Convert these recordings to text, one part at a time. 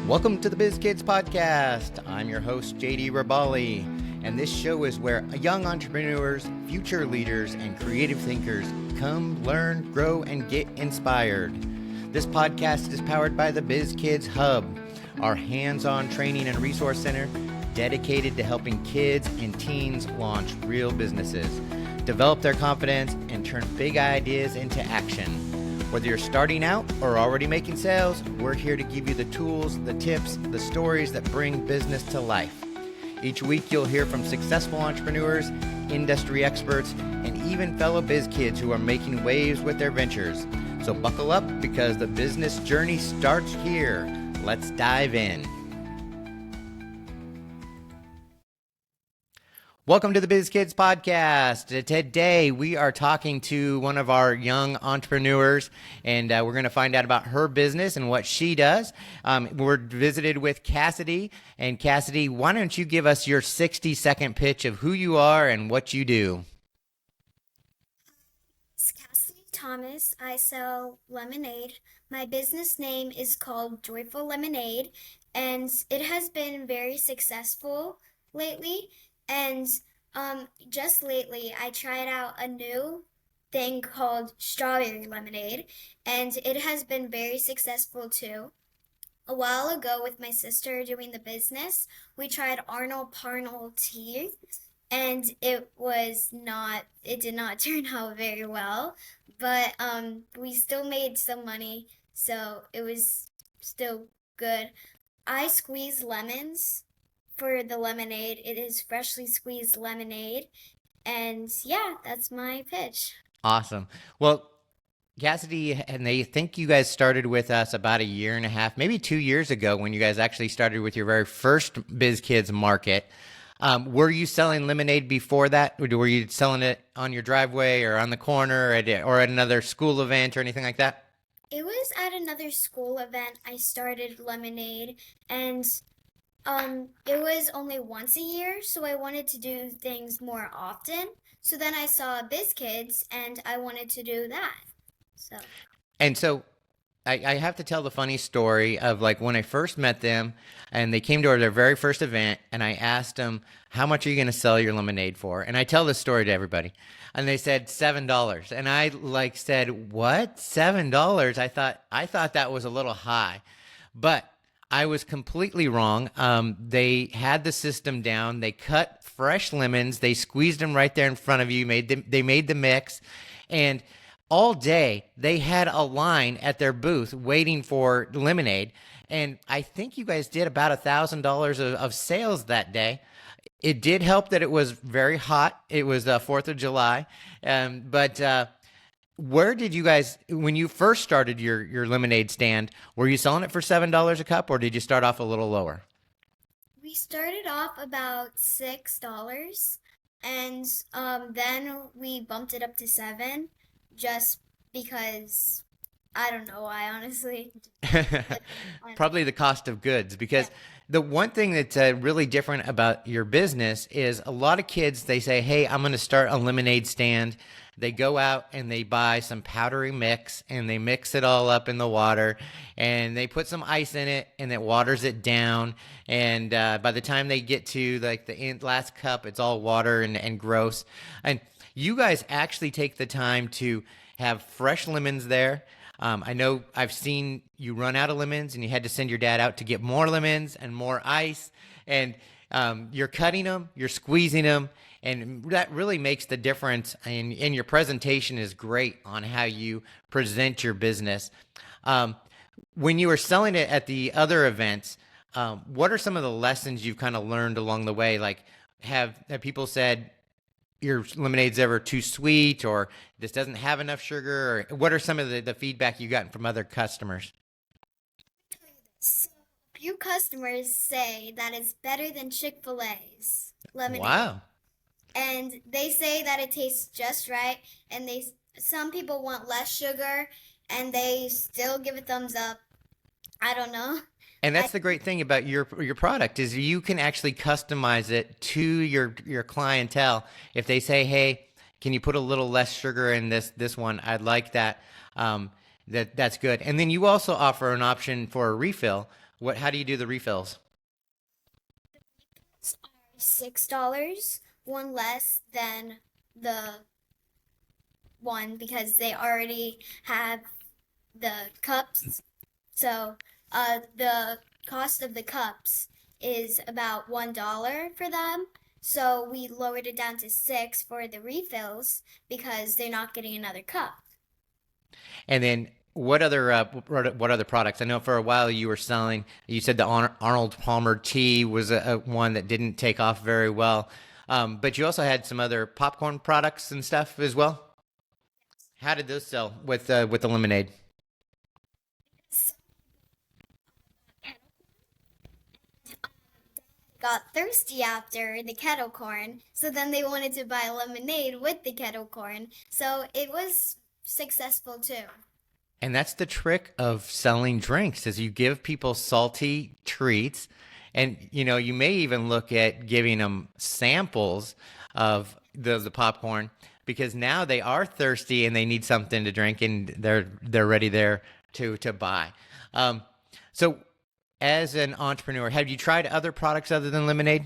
Welcome to the Biz Kids Podcast. I'm your host, JD Rabali, and this show is where young entrepreneurs, future leaders, and creative thinkers come, learn, grow, and get inspired. This podcast is powered by the Biz Kids Hub, our hands-on training and resource center dedicated to helping kids and teens launch real businesses, develop their confidence, and turn big ideas into action. Whether you're starting out or already making sales, we're here to give you the tools, the tips, the stories that bring business to life. Each week, you'll hear from successful entrepreneurs, industry experts, and even fellow biz kids who are making waves with their ventures. So buckle up because the business journey starts here. Let's dive in. Welcome to the Biz Kids Podcast. Today, we are talking to one of our young entrepreneurs, and we're going to find out about her business and what she does. We're visited with Cassidy. And Cassidy, why don't you give us your 60-second pitch of who you are and what you do? It's Cassidy Thomas. I sell lemonade. My business name is called Joyful Lemonade, and it has been very successful lately. And just lately, I tried out a new thing called strawberry lemonade, and it has been very successful too. A while ago, with my sister doing the business, we tried Arnold Parnell tea, and it did not turn out very well, but we still made some money, so it was still good. I squeeze lemons for the lemonade. It is freshly squeezed lemonade. And yeah, that's my pitch. Awesome. Well, Cassidy, and they think you guys started with us about a year and a half, maybe 2 years ago when you guys actually started with your very first Biz Kids market. Were you selling lemonade before that? Or were you selling it on your driveway or on the corner or at another school event or anything like that? It was at another school event I started lemonade, and it was only once a year, so I wanted to do things more often. So then I saw Biz Kids, and I wanted to do that. So I have to tell the funny story of like when I first met them, and they came to their very first event, and I asked them, how much are you going to sell your lemonade for? And I tell this story to everybody, and they said $7. And I said, what? $7? I thought that was a little high, but I was completely wrong. They had the system down. They cut fresh lemons. They squeezed them right there in front of you. They made the mix. And all day, they had a line at their booth waiting for lemonade. And I think you guys did about $1,000 of sales that day. It did help that it was very hot. It was 4th of July. But where did you guys, when you first started your lemonade stand, were you selling it for $7 a cup, or did you start off a little lower? We started off about $6, and then we bumped it up to $7, just because I don't know why, honestly. Probably the cost of goods, because the one thing that's really different about your business is a lot of kids, they say, hey, I'm going to start a lemonade stand. They go out and they buy some powdery mix, and they mix it all up in the water, and they put some ice in it, and it waters it down. And by the time they get to like the last cup, it's all water and gross. And you guys actually take the time to have fresh lemons there. I know I've seen you run out of lemons, and you had to send your dad out to get more lemons and more ice. And you're cutting them, you're squeezing them. And that really makes the difference, and your presentation is great on how you present your business. When you were selling it at the other events, what are some of the lessons you've kind of learned along the way? Like, have people said your lemonade's ever too sweet, or this doesn't have enough sugar? Or what are some of the feedback you've gotten from other customers? So, a few customers say that it's better than Chick-fil-A's lemonade. Wow. And they say that it tastes just right, and some people want less sugar, and they still give a thumbs up. I don't know. And that's the great thing about your product is you can actually customize it to your clientele. If they say, hey, can you put a little less sugar in this one? I'd like that. That's good. And then you also offer an option for a refill What? How do you do the refills? It's $6, one less than the one because they already have the cups. So the cost of the cups is about $1 for them. So we lowered it down to 6 for the refills because they're not getting another cup. And then what other products? I know for a while you were selling. You said the Arnold Palmer tea was a one that didn't take off very well, but you also had some other popcorn products and stuff as well. How did those sell with the lemonade? Got thirsty after the kettle corn, so then they wanted to buy lemonade with the kettle corn. So it was successful too. And that's the trick of selling drinks is you give people salty treats, and you may even look at giving them samples of the popcorn because now they are thirsty and they need something to drink and they're ready there to buy. Um, so as an entrepreneur, have you tried other products other than lemonade?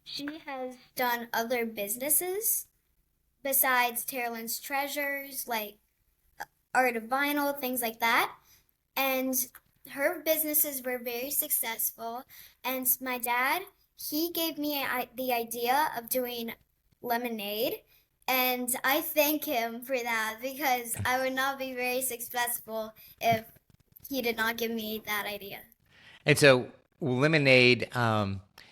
She has done other businesses besides Carolyn's Treasures, like Art of Vinyl, things like that. And her businesses were very successful. And my dad, he gave me the idea of doing lemonade. And I thank him for that because I would not be very successful if he did not give me that idea. And so lemonade,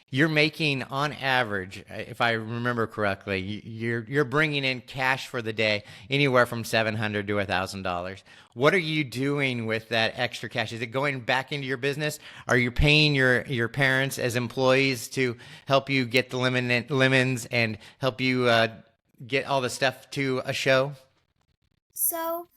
you're making on average, if I remember correctly, you're bringing in cash for the day anywhere from $700 to $1,000. What are you doing with that extra cash? Is it going back into your business? Are you paying your parents as employees to help you get the lemons and help you get all the stuff to a show? So,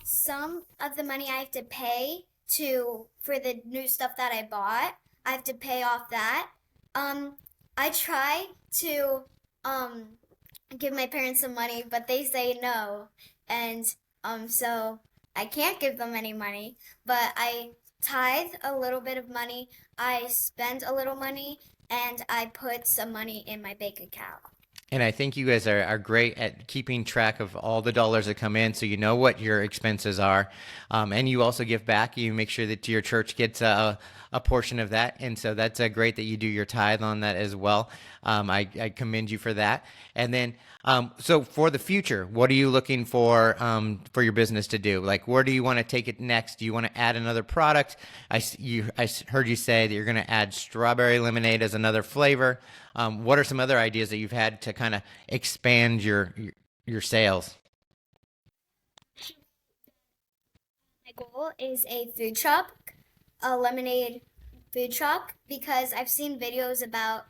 some of the money I have to pay to for the new stuff that I bought, I have to pay off that. Um, I try to um give my parents some money, but they say no, and so I can't give them any money. But I tithe a little bit of money, I spend a little money, and I put some money in my bank account. And I think you guys are great at keeping track of all the dollars that come in so you know what your expenses are. And you also give back. You make sure that your church gets a portion of that. And so that's great that you do your tithe on that as well. I commend you for that. And then, so for the future, what are you looking for your business to do? Like, where do you want to take it next? Do you want to add another product? I heard you say that you're going to add strawberry lemonade as another flavor. What are some other ideas that you've had to kind of expand your sales? My goal is a food truck, a lemonade food truck, because I've seen videos about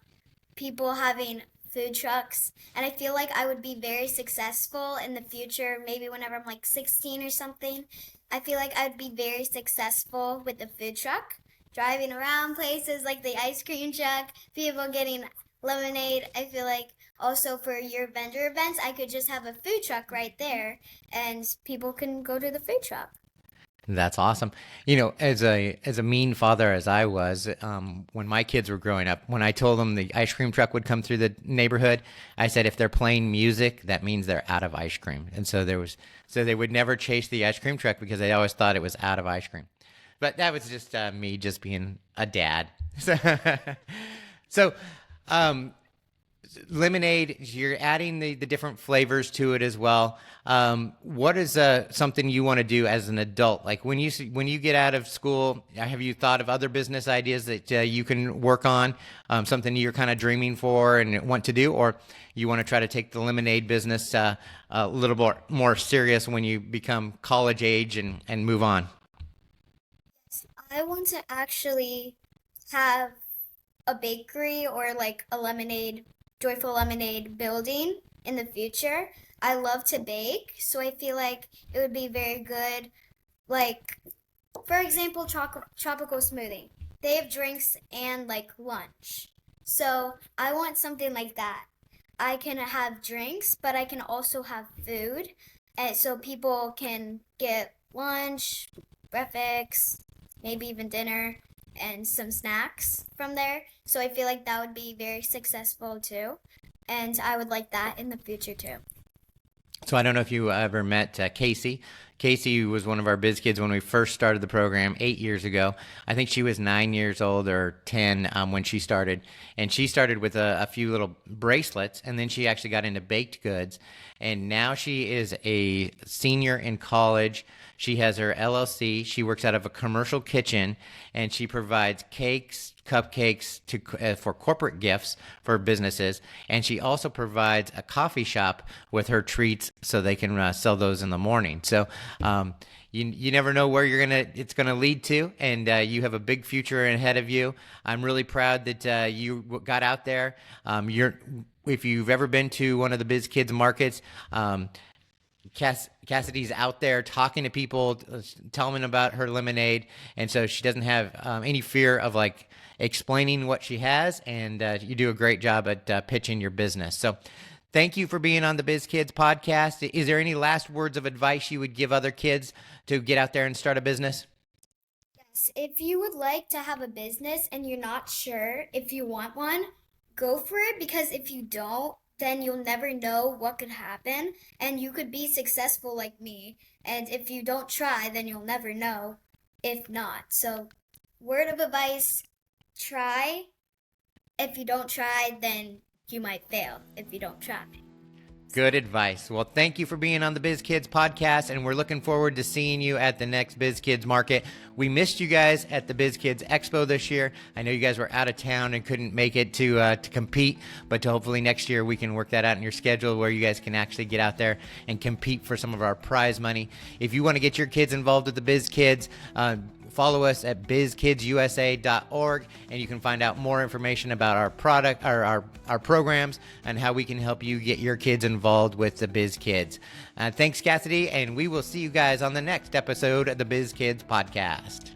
people having food trucks, and I feel like I would be very successful in the future, maybe whenever I'm like 16 or something. I feel like I'd be very successful with the food truck, driving around places like the ice cream truck, people getting lemonade. I feel like also for your vendor events, I could just have a food truck right there, and people can go to the food truck. That's awesome. As a mean father as I was, when my kids were growing up, when I told them the ice cream truck would come through the neighborhood, I said if they're playing music, that means they're out of ice cream. And so they would never chase the ice cream truck because they always thought it was out of ice cream. But that was just me just being a dad. So, um, lemonade, you're adding the different flavors to it as well. What is something you want to do as an adult? Like when you get out of school, have you thought of other business ideas that you can work on? Something you're kind of dreaming for and want to do, or you want to try to take the lemonade business a little more serious when you become college age and move on? I want to actually have a bakery or like a lemonade, joyful lemonade building in the future. I love to bake, so I feel like it would be very good. Like, for example, tropical smoothie. They have drinks and like lunch. So I want something like that. I can have drinks, but I can also have food, and so people can get lunch, breakfast, maybe even dinner, and some snacks from there. So I feel like that would be very successful too, and I would like that in the future too. So I don't know if you ever met Casey. Casey was one of our biz kids when we first started the program 8 years ago. I think she was 9 years old or 10 when she started. And she started with a few little bracelets, and then she actually got into baked goods. And now she is a senior in college. She has her LLC. She works out of a commercial kitchen, and she provides cakes, cupcakes for corporate gifts for businesses, and she also provides a coffee shop with her treats so they can sell those in the morning. So you never know where it's gonna lead to, and you have a big future ahead of you. I'm really proud that you got out there. If you've ever been to one of the Biz Kids markets, Cassidy's out there talking to people, telling them about her lemonade, and so she doesn't have any fear of like explaining what she has, and you do a great job at pitching your business. So thank you for being on the Biz Kids podcast. Is there any last words of advice you would give other kids to get out there and start a business? Yes, if you would like to have a business and you're not sure if you want one, go for it because if you don't, then you'll never know what could happen and you could be successful like me. And if you don't try, then you'll never know if not. So, word of advice, try. If you don't try, then you might fail if you don't try. Good advice. Well, thank you for being on the Biz Kids podcast, and we're looking forward to seeing you at the next Biz Kids market. We missed you guys at the Biz Kids Expo this year. I know you guys were out of town and couldn't make it to compete, but hopefully next year we can work that out in your schedule where you guys can actually get out there and compete for some of our prize money. If you want to get your kids involved with the Biz Kids, follow us at bizkidsusa.org, and you can find out more information about our product, our programs, and how we can help you get your kids involved with the Biz Kids. Thanks, Cassidy, and we will see you guys on the next episode of the Biz Kids podcast.